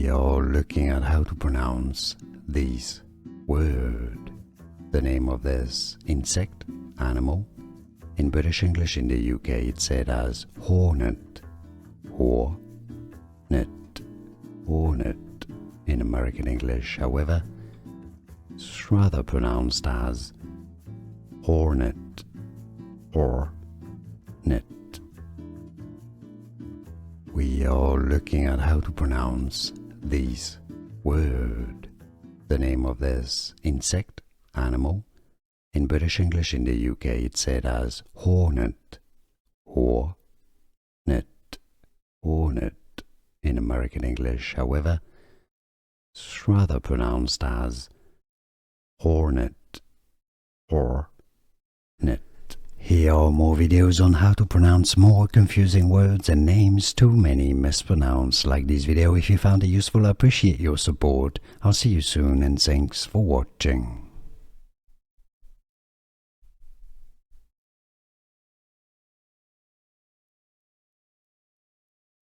We are looking at how to pronounce this word. The name of this insect, animal. In British English in the UK it's said as hornet, hornet, hornet. In American English, however, it's rather pronounced as hornet, hornet. We are looking at how to pronounce this word. The name of this insect, animal. In British English in the UK it's said as hornet, hornet, hornet. In American English, however, it's rather pronounced as hornet, hornet. Here are more videos on how to pronounce more confusing words and names too many mispronounced. Like this video if you found it useful. I appreciate your support. I'll see you soon and thanks for watching.